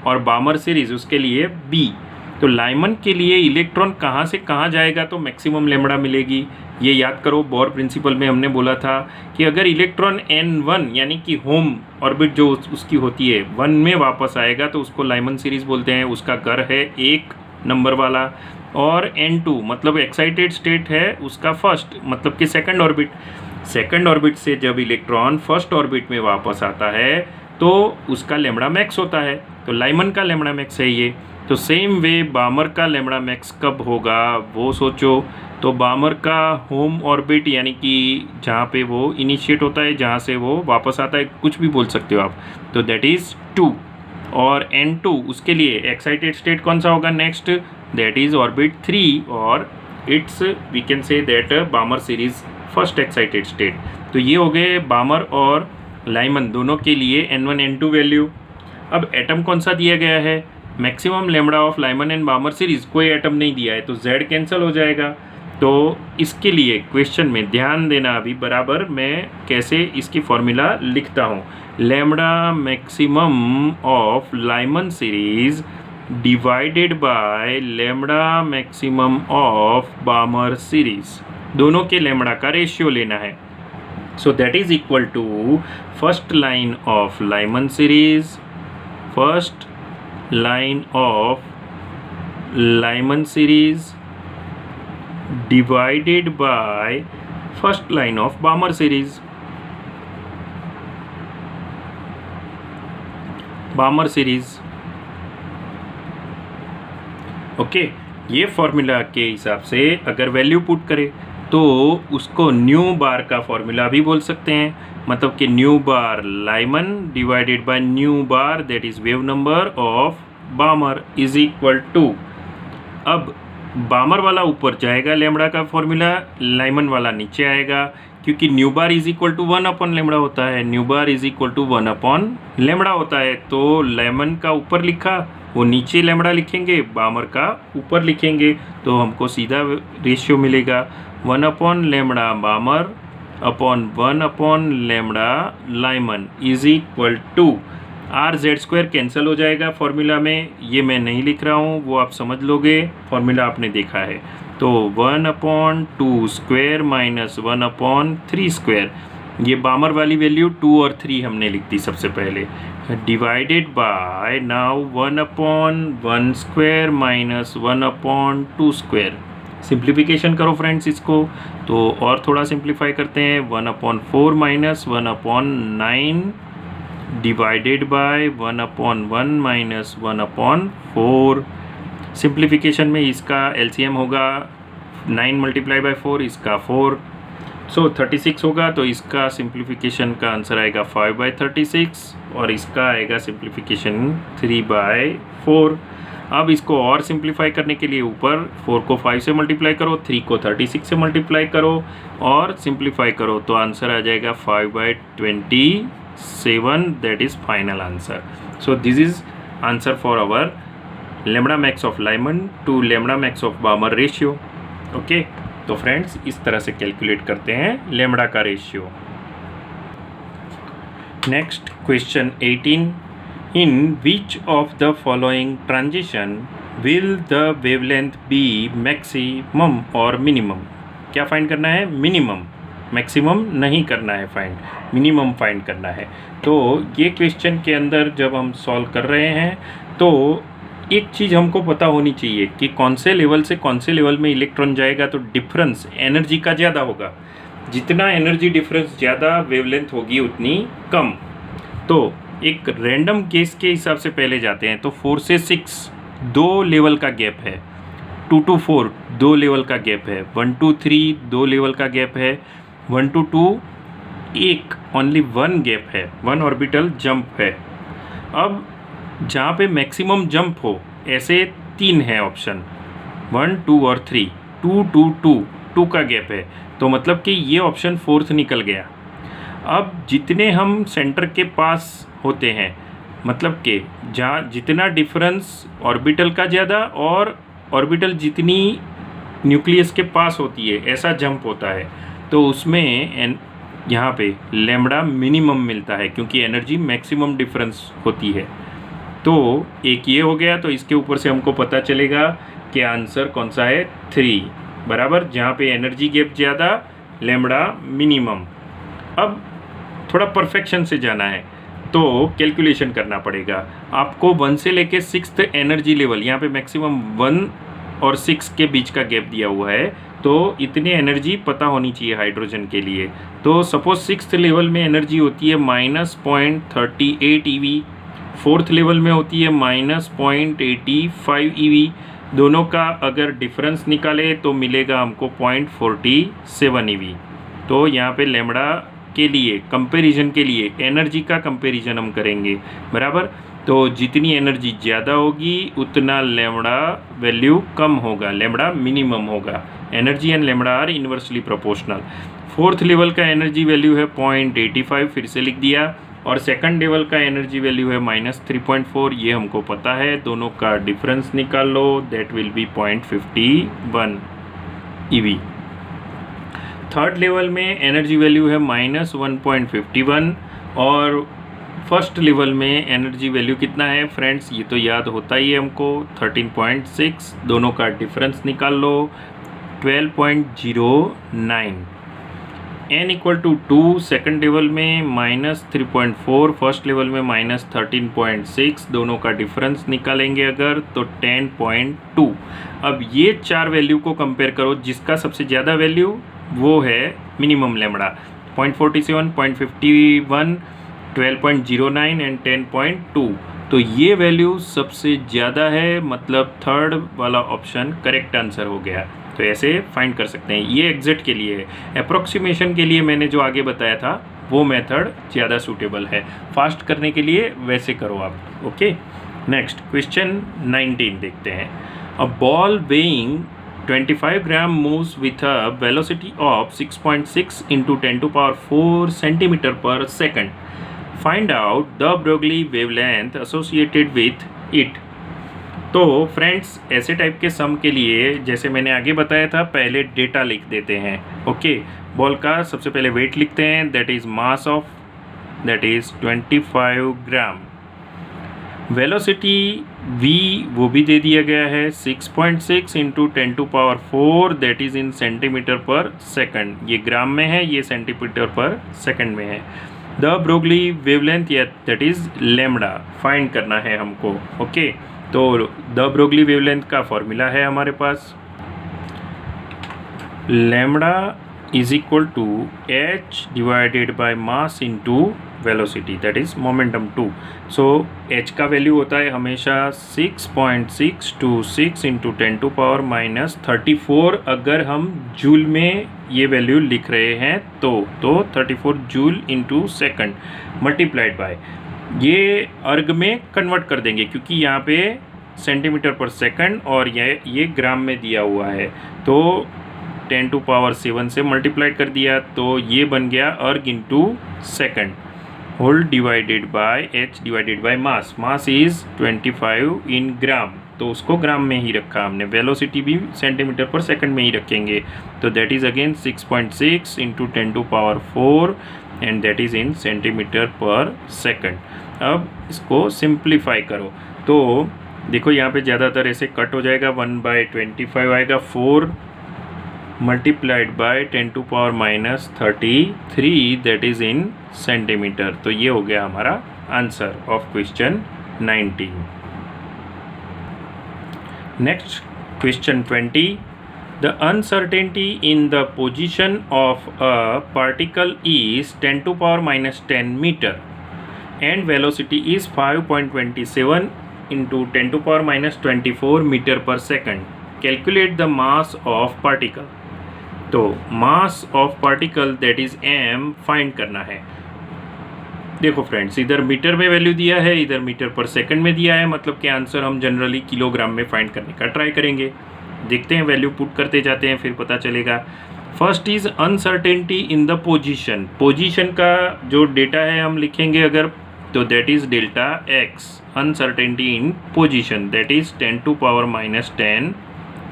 और बामर सीरीज़ उसके लिए B। तो लाइमन के लिए इलेक्ट्रॉन कहाँ से कहाँ जाएगा तो मैक्सिमम लैम्बडा मिलेगी। ये याद करो, बोर प्रिंसिपल में हमने बोला था कि अगर इलेक्ट्रॉन N1 यानी कि होम ऑर्बिट जो उसकी होती है 1 में वापस आएगा तो उसको लाइमन सीरीज़ बोलते हैं, उसका घर है 1 नंबर वाला। और N2 मतलब एक्साइटेड स्टेट है उसका फर्स्ट, मतलब कि सेकंड ऑर्बिट, सेकंड ऑर्बिट से जब इलेक्ट्रॉन फर्स्ट ऑर्बिट में वापस आता है तो उसका लेमड़ा मैक्स होता है, तो लाइमन का लेमड़ा मैक्स है ये। तो सेम वे बामर का लेमड़ा मैक्स कब होगा वो सोचो। तो बामर का होम ऑर्बिट यानी कि जहाँ पे वो इनिशिएट होता है, जहाँ से वो वापस आता है, कुछ भी बोल सकते हो आप, तो दैट इज़ 2। और N2 उसके लिए एक्साइटेड स्टेट कौन सा होगा नेक्स्ट, दैट इज़ ऑर्बिट 3 और it's we can say that Balmer series first excited state. तो ये हो गए बामर और लाइमन दोनों के लिए N1 N2 वैल्यू। अब एटम कौन सा दिया गया है, maximum lambda of Lyman and बामर series, कोई एटम नहीं दिया है तो Z कैंसिल हो जाएगा। तो इसके लिए क्वेश्चन में ध्यान देना अभी बराबर, मैं कैसे इसकी फॉर्मूला लिखता हूँ। Lambda maximum of Lyman series divided by lambda maximum of Balmer series, दोनों के लेमड़ा का रेशियो लेना है। So that is equal to first line of Lyman series, first line of Lyman series divided by first line of Balmer series. Balmer series ओके। ये फॉर्मूला के हिसाब से अगर वैल्यू पुट करें तो उसको न्यू बार का फॉर्मूला भी बोल सकते हैं, मतलब कि nu bar Lyman divided by nu bar that is wave number of Balmer is equal to, अब बामर वाला ऊपर जाएगा लेमड़ा का फॉर्मूला, लाइमन वाला नीचे आएगा, क्योंकि nu bar is equal to 1 upon lambda होता है, nu bar is equal to 1 upon lambda होता है। तो लाइमन का ऊपर लिखा, वो नीचे लेमड़ा लिखेंगे, बामर का ऊपर लिखेंगे, तो हमको सीधा रेशियो मिलेगा 1 upon lambda Balmer upon 1 upon lambda Lyman is equal to RZ² cancel हो जाएगा फॉर्मूला में, ये मैं नहीं लिख रहा हूँ, वो आप समझ लोगे, फॉर्मूला आपने देखा है। तो 1 upon 2 square minus 1 upon 3 square, ये बामर वाली वैल्यू 2 और 3 हमने लिख दी सबसे पहले, divided by now 1 upon 1 square minus 1 upon 2 square. Simplification करो फ्रेंड्स इसको, तो और थोड़ा सिंप्लीफाई करते हैं, 1 upon 4 minus 1 upon 9 divided by 1 upon 1 minus 1 upon 4। Simplification में इसका एलसीएम होगा 9 मल्टीप्लाई बाय 4, इसका 4, सो 36 होगा, तो इसका सिंप्लीफिकेशन का आंसर आएगा 5/36 और इसका आएगा सिंप्लीफिकेशन 3/4। अब इसको और सिंप्लीफाई करने के लिए ऊपर 4 को 5 से मल्टीप्लाई करो, 3 को 36 से मल्टीप्लाई करो और सिंप्लीफाई करो, तो आंसर आ जाएगा 5/27, that is final answer. So this is answer for our lambda max of Lyman to lambda max of Balmer ratio. Okay, तो फ्रेंड्स इस तरह से कैलकुलेट करते हैं लेमड़ा का ratio. Next question 18, in which of the following transition will the wavelength be maximum और मिनिमम। क्या फाइंड करना है, मिनिमम, मैक्सिमम नहीं करना है फाइंड, मिनिमम फाइंड करना है। तो ये क्वेश्चन के अंदर जब हम सॉल्व कर रहे हैं तो एक चीज़ हमको पता होनी चाहिए कि कौन से लेवल से कौन से लेवल में इलेक्ट्रॉन जाएगा, तो डिफरेंस एनर्जी का ज़्यादा होगा, जितना एनर्जी डिफरेंस ज़्यादा वेवलेंथ होगी उतनी कम। तो एक रैंडम केस के हिसाब से पहले जाते हैं, तो 4 से 6 2 लेवल का गैप है, 2 to 4 2 लेवल का गैप है, 1 to 3 2 लेवल का गैप है, 1 to 2 एक ओनली 1 गैप है, 1 ऑर्बिटल जंप है। अब जहाँ पे मैक्सिमम जंप हो ऐसे 3 है ऑप्शन, 1 2 और 3, 2 2 2 2 का गैप है, तो मतलब कि ये ऑप्शन 4th निकल गया। अब जितने हम सेंटर के पास होते हैं, मतलब कि जहाँ जितना डिफरेंस ऑर्बिटल का ज़्यादा और ऑर्बिटल जितनी न्यूक्लियस के पास होती है ऐसा जंप होता है, तो उसमें यहाँ पे लैम्बडा मिनिमम मिलता है क्योंकि एनर्जी मैक्सिमम डिफरेंस होती है। तो एक ये हो गया, तो इसके ऊपर से हमको पता चलेगा कि आंसर कौन सा है, 3 बराबर, जहाँ पे एनर्जी गैप ज़्यादा लैम्बडा मिनिमम। अब थोड़ा परफेक्शन से जाना है तो कैलकुलेशन करना पड़ेगा आपको। 1 से लेके 6th एनर्जी लेवल, यहाँ पे मैक्सिमम 1 और 6 के बीच का गैप दिया हुआ है, तो इतनी एनर्जी पता होनी चाहिए हाइड्रोजन के लिए। तो सपोज 6th लेवल में एनर्जी होती है -0.38 EV, 4th लेवल में होती है -0.85 EV। दोनों का अगर डिफरेंस निकाले तो मिलेगा हमको 0.47 EV। तो यहाँ पे लेमड़ा के लिए कंपैरिजन के लिए एनर्जी का कंपैरिजन हम करेंगे, बराबर। तो जितनी एनर्जी ज़्यादा होगी उतना लेमड़ा वैल्यू कम होगा, लेमड़ा मिनिमम होगा। Energy and lambda are inversely proportional. 4th level का एनर्जी वैल्यू है 0.85, फिर से लिख दिया, और सेकंड लेवल का एनर्जी वैल्यू है -3.4, ये हमको पता है। दोनों का डिफरेंस निकाल लो, that will be 0.51 EV। 3rd level में एनर्जी वैल्यू है -1.51 और फर्स्ट लेवल में एनर्जी वैल्यू कितना है फ्रेंड्स, ये तो याद होता ही है हमको, 13.6। दोनों का डिफरेंस निकाल लो, 12.09। n equal to 2, second level में -3.4, फर्स्ट लेवल में -13.6। दोनों का डिफरेंस निकालेंगे अगर तो 10.2। अब ये चार वैल्यू को कंपेयर करो, जिसका सबसे ज़्यादा वैल्यू वो है मिनिमम लेमड़ा, 0.47, 0.51, 12.09 एंड 10.2। तो ये वैल्यू सबसे ज़्यादा है, मतलब थर्ड वाला ऑप्शन करेक्ट आंसर हो गया। तो ऐसे फाइंड कर सकते हैं। ये एग्जैक्ट के लिए है, अप्रोक्सीमेशन के लिए मैंने जो आगे बताया था वो मेथड ज़्यादा सूटेबल है। फास्ट करने के लिए वैसे करो आप, ओके। नेक्स्ट क्वेश्चन 19 देखते हैं। A ball weighing 25 gram moves with a velocity of 6.6 into 10⁴ centimetre per second. Find out the Broglie wavelength associated with it. तो फ्रेंड्स ऐसे टाइप के सम के लिए जैसे मैंने आगे बताया था, पहले डेटा लिख देते हैं, ओके। बॉल का सबसे पहले वेट लिखते हैं, that is mass of, that is 25 gram. Velocity v वो भी दे दिया गया है 6.6 into 10⁴, that is in centimetre per second. ये ग्राम में है, ये सेंटीमीटर पर सेकंड में है। द ब्रोगली वेवलेंथ, या दैट इज़ लेमड़ा, फाइंड करना है हमको, ओके। तो द ब्रोगली वेवलेंथ का फॉर्मूला है हमारे पास, lambda is equal to h divided by mass into velocity, that is momentum 2। So h का वैल्यू होता है हमेशा 6.626 इंटू 10⁻34। अगर हम जूल में ये वैल्यू लिख रहे हैं तो 34 joule into second multiplied by, ये अर्ग में कन्वर्ट कर देंगे क्योंकि यहाँ पे सेंटीमीटर पर सेकंड और ये ग्राम में दिया हुआ है। तो 10⁷ से मल्टीप्लाइड कर दिया तो ये बन गया erg into second whole divided by h divided by mass. Mass is 25 in gram, तो उसको ग्राम में ही रखा हमने। वेलोसिटी भी सेंटीमीटर पर सेकंड में ही रखेंगे, तो that is again 6.6 into 10⁴ and that is in centimetre per second. अब इसको सिंप्लीफाई करो तो देखो यहाँ पे ज़्यादातर ऐसे कट हो जाएगा, 1/25 आएगा, 4 multiplied bye 10⁻³ that is in centimetre. तो ये हो गया हमारा answer of question 19। Next question 20। The uncertainty in the position of a particle is 10⁻⁻10 meter and velocity is 5.27 into 10⁻⁻24 meter per second. Calculate the mass of particle. तो mass of particle that is m find करना है। देखो फ्रेंड्स, इधर मीटर में वैल्यू दिया है, इधर मीटर पर सेकंड में दिया है, मतलब कि आंसर हम जनरली किलोग्राम में फाइंड करने का ट्राई करेंगे। देखते हैं, वैल्यू पुट करते जाते हैं, फिर पता चलेगा। First is uncertainty in the position. Position का जो डेटा है हम लिखेंगे अगर, तो that is delta x। Uncertainty in position that is 10⁻⁻10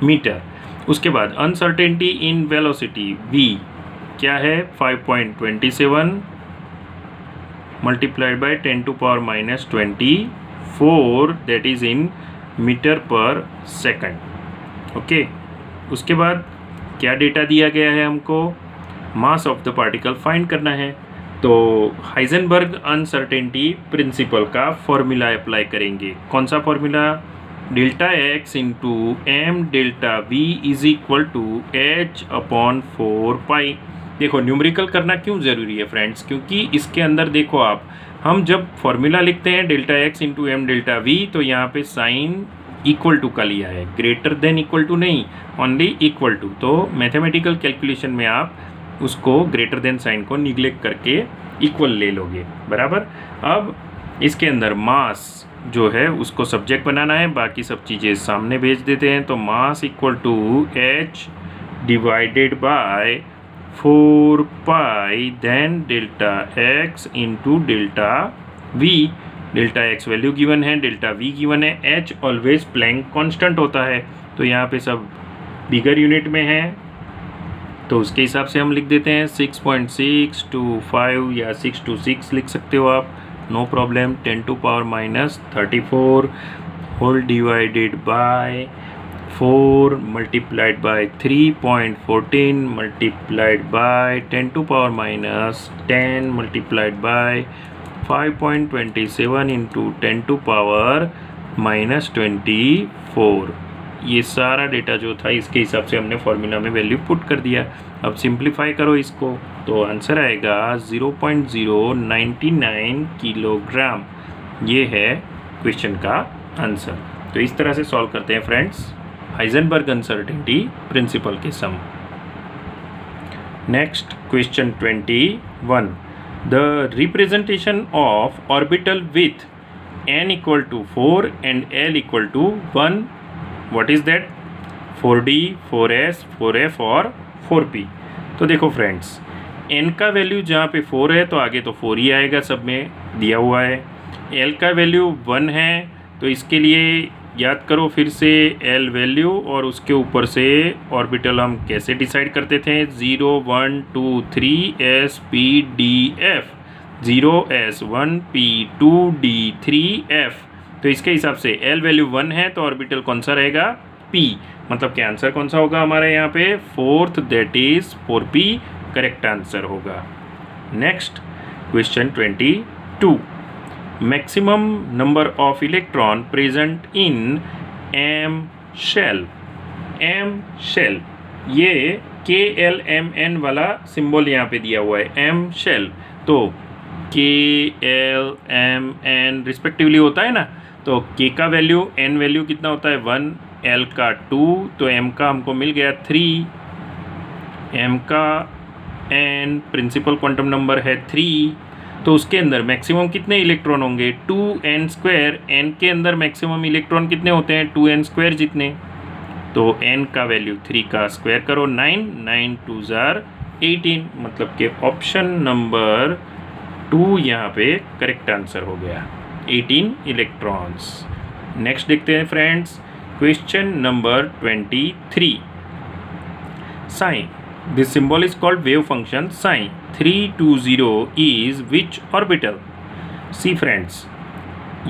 metre. उसके बाद अनसर्टेनिटी इन वेलोसिटी v क्या है, 5.27 multiplied by 10⁻⁻24 that is in metre per second, okay. उसके बाद क्या डेटा दिया गया है हमको, mass of the particle find करना है। तो हाइजेनबर्ग अनसर्टेनिटी प्रिंसिपल का फॉर्मूला अप्लाई करेंगे। कौन सा formula, delta x into m delta v is equal to h upon 4 pi. देखो न्यूमेरिकल करना क्यों ज़रूरी है फ्रेंड्स, क्योंकि इसके अंदर देखो आप, हम जब फॉर्मूला लिखते हैं delta x into m delta v, तो यहाँ पे साइन इक्वल टू का लिया है, ग्रेटर देन इक्वल टू नहीं, ओनली इक्वल टू। तो मैथमेटिकल कैलकुलेशन में आप उसको ग्रेटर देन साइन को निगलेक्ट करके इक्वल ले लोगे, बराबर। अब इसके अंदर मास जो है उसको सब्जेक्ट बनाना है, बाकी सब चीज़ें सामने भेज देते हैं। तो mass equal to h divided by 4 pi then delta x into delta v. Delta x value given है, डेल्टा वी गिवन है, एच ऑलवेज प्लैंक कांस्टेंट होता है, तो यहाँ पे सब बिगर यूनिट में है, तो उसके हिसाब से हम लिख देते हैं 6.625 या 626 लिख सकते हो आप, no problem. 10 to power minus 34 whole divided by 4 multiplied by 3.14 multiplied by 10 to power minus 10 multiplied by 5.27 into 10 to power minus 24। ये सारा डेटा जो था इसके हिसाब से हमने फॉर्मूला में वैल्यू पुट कर दिया। अब सिंप्लीफाई करो इसको, तो आंसर आएगा 0.099 किलोग्राम। ये है क्वेश्चन का आंसर। तो इस तरह से सॉल्व करते हैं फ्रेंड्स हाइजेनबर्ग अनसर्टेनिटी प्रिंसिपल के sum. Next question 21, the representation of orbital with n equal to 4 and l equal to 1, what is that? 4d, 4s, 4f और 4p। तो देखो फ्रेंड्स, n का वैल्यू जहाँ पे 4 है तो आगे तो 4 ही आएगा, सब में दिया हुआ है। l का वैल्यू 1 है, तो इसके लिए याद करो फिर से l वैल्यू और उसके ऊपर से ऑर्बिटल हम कैसे डिसाइड करते थे, 0 1 2 3 s p d f, 0s 1 p 2 d 3 f। तो इसके हिसाब से l वैल्यू 1 है तो ऑर्बिटल कौन सा रहेगा? p। मतलब कि आंसर कौन सा होगा हमारे यहाँ पे? Fourth, that is 4p correct answer होगा। Next question 22, maximum number of electron present in m shell. m shell, ये KLMN वाला सिंबल यहाँ पे दिया हुआ है, m शेल। तो KLMN रिस्पेक्टिवली होता है ना, तो K का वैल्यू, N वैल्यू कितना होता है? 1, L का 2, तो M का हमको मिल गया 3, M का N प्रिंसिपल क्वांटम नंबर है 3, तो उसके अंदर मैक्सिमम कितने इलेक्ट्रॉन होंगे? 2n²। N के अंदर मैक्सिमम इलेक्ट्रॉन कितने होते हैं? 2n² जितने। तो N का वैल्यू 3 का स्क्वायर करो, 9, 9 2 जार 18, मतलब कि ऑप्शन नंबर 2 यहाँ पे करेक्ट आंसर हो गया, 18 इलेक्ट्रॉन्स। नेक्स्ट देखते हैं friends question number 23, psi. This symbol is called wave function psi 320 is which orbital? See friends,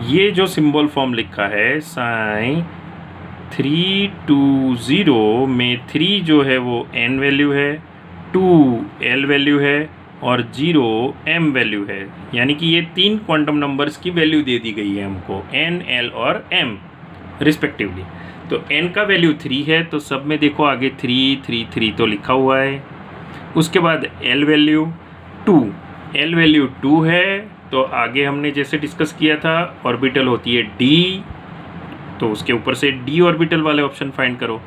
ये जो सिंबल फॉर्म लिखा है साइन 320 में 3 जो है वो n वैल्यू है, 2 l वैल्यू है और 0 m वैल्यू है, यानी कि ये 3 क्वांटम नंबर्स की वैल्यू दे दी गई है हमको, n, l और m रिस्पेक्टिवली। तो n का वैल्यू 3 है, तो सब में देखो आगे 3 3 3 तो लिखा हुआ है। उसके बाद l वैल्यू 2, l वैल्यू 2 है, तो आगे हमने जैसे डिस्कस किया था ऑर्बिटल होती है d, तो उसके ऊपर से d ऑर्बिटल वाले ऑप्शन फाइंड करो।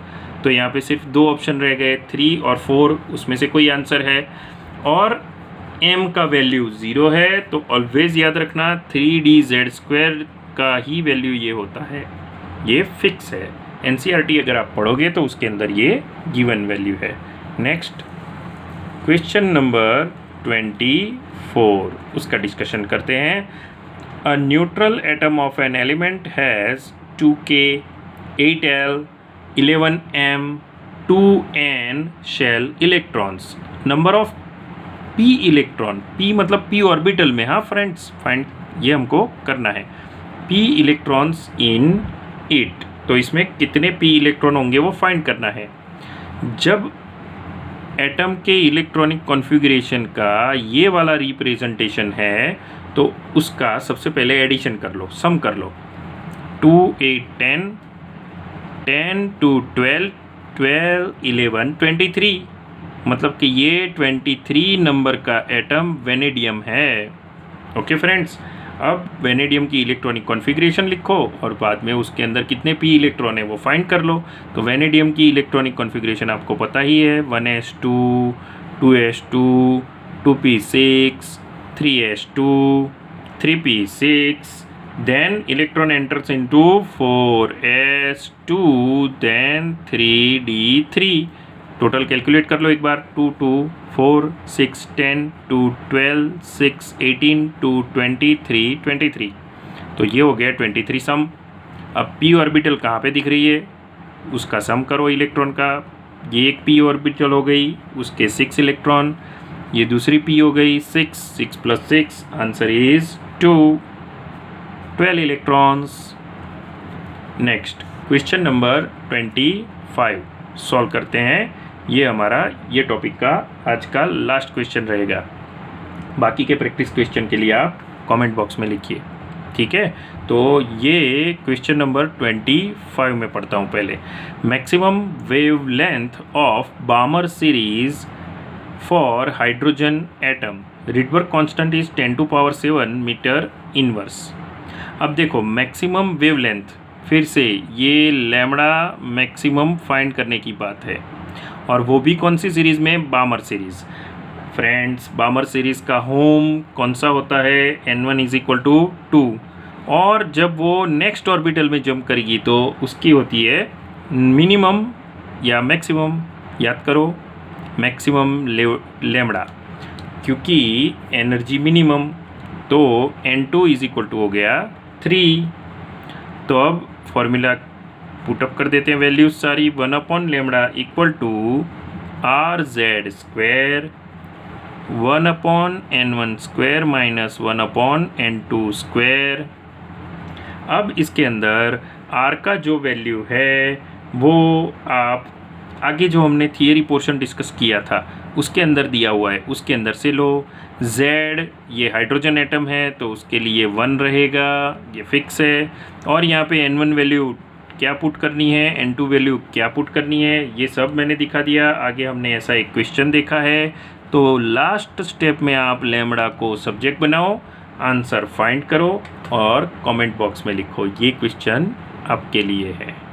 तो यहाँ पे सिर्फ 2 ऑप्शन रह गए, 3 और 4, उसमें से कोई आंसर है। और m का वैल्यू 0 है, तो ऑलवेज याद रखना 3dz² का ही वैल्यू ये होता है, ये फिक्स है। NCERT अगर आप पढ़ोगे तो उसके अंदर ये गिवन वैल्यू है। नेक्स्ट क्वेश्चन नंबर 24, उसका डिस्कशन करते हैं। A neutral atom of an element has 2k, 8l, 11m, 2n shell electrons. Number of p electron, p मतलब p ऑर्बिटल में, हाँ फ्रेंड्स, फाइंड ये हमको करना है, p इलेक्ट्रॉन्स इन इट। तो इसमें कितने p इलेक्ट्रॉन होंगे वो फाइंड करना है। जब एटम के इलेक्ट्रॉनिक कॉन्फ़िगरेशन का ये वाला रिप्रेजेंटेशन है, तो उसका सबसे पहले एडिशन कर लो, सम कर लो। 2 8 10 10 to 12, 12, 11, 23, मतलब कि ये 23 नंबर का एटम वेनेडियम है। ओके फ्रेंड्स, अब वेनेडियम की इलेक्ट्रॉनिक कॉन्फ़िगरेशन लिखो और बाद में उसके अंदर कितने पी इलेक्ट्रॉन है वो फाइंड कर लो। तो वेनेडियम की इलेक्ट्रॉनिक कॉन्फ़िगरेशन आपको पता ही है, 1s2, 2s2, 2p6, 3s2, 3p6, then electron enters into 4s2, then 3d3। Total calculate कर लो एक बार, 2, 2, 4, 6, 10, 2, 12, 6, 18, 2, 23, 23। तो ये हो गया 23 सम। अब p ऑर्बिटल कहाँ पे दिख रही है उसका सम करो इलेक्ट्रॉन का। ये एक p ऑर्बिटल हो गई, उसके 6 इलेक्ट्रॉन, ये दूसरी p हो गई 6, 6 + 6, answer is 2, 12 electrons. Next question number 25 solve करते हैं। ये हमारा ये टॉपिक का आज का लास्ट क्वेश्चन रहेगा। बाकी के प्रैक्टिस क्वेश्चन के लिए आप कमेंट बॉक्स में लिखिए, ठीक है। तो ये क्वेश्चन नंबर 25 में पढ़ता हूँ पहले। Maximum wavelength of Balmer series for hydrogen atom, Rydberg constant is 10⁻⁷ metre inverse. अब देखो मैक्सिमम वेवलेंथ, फिर से ये लैम्बडा मैक्सिमम फाइंड करने की बात है, और वो भी कौन सी सीरीज़ में, बामर सीरीज़। फ्रेंड्स, बामर सीरीज़ का होम कौन सा होता है, n1 = 2, और जब वो नेक्स्ट ऑर्बिटल में जंप करेगी तो उसकी होती है मिनिमम या मैक्सिमम। याद करो, मैक्सिमम लैम्बडा, क्योंकि एनर्जी मिनिमम, तो n2 = हो गया 3। तो अब फॉर्मूला पुटअप कर देते हैं वैल्यूज सारी। 1/λ = rz², 1/n1² - 1/n2²। अब इसके अंदर r का जो वैल्यू है वो आप आगे जो हमने थियरी पोर्शन डिस्कस किया था उसके अंदर दिया हुआ है, उसके अंदर से लो। z ये हाइड्रोजन एटम है तो उसके लिए 1 रहेगा, ये फिक्स है। और यहाँ पे n1 वैल्यू क्या पुट करनी है, n2 वैल्यू क्या पुट करनी है, ये सब मैंने दिखा दिया। आगे हमने ऐसा एक क्वेश्चन देखा है। तो लास्ट स्टेप में आप लैम्बडा को सब्जेक्ट बनाओ, आंसर फाइंड करो और कमेंट बॉक्स में लिखो। ये क्वेश्चन आपके लिए है।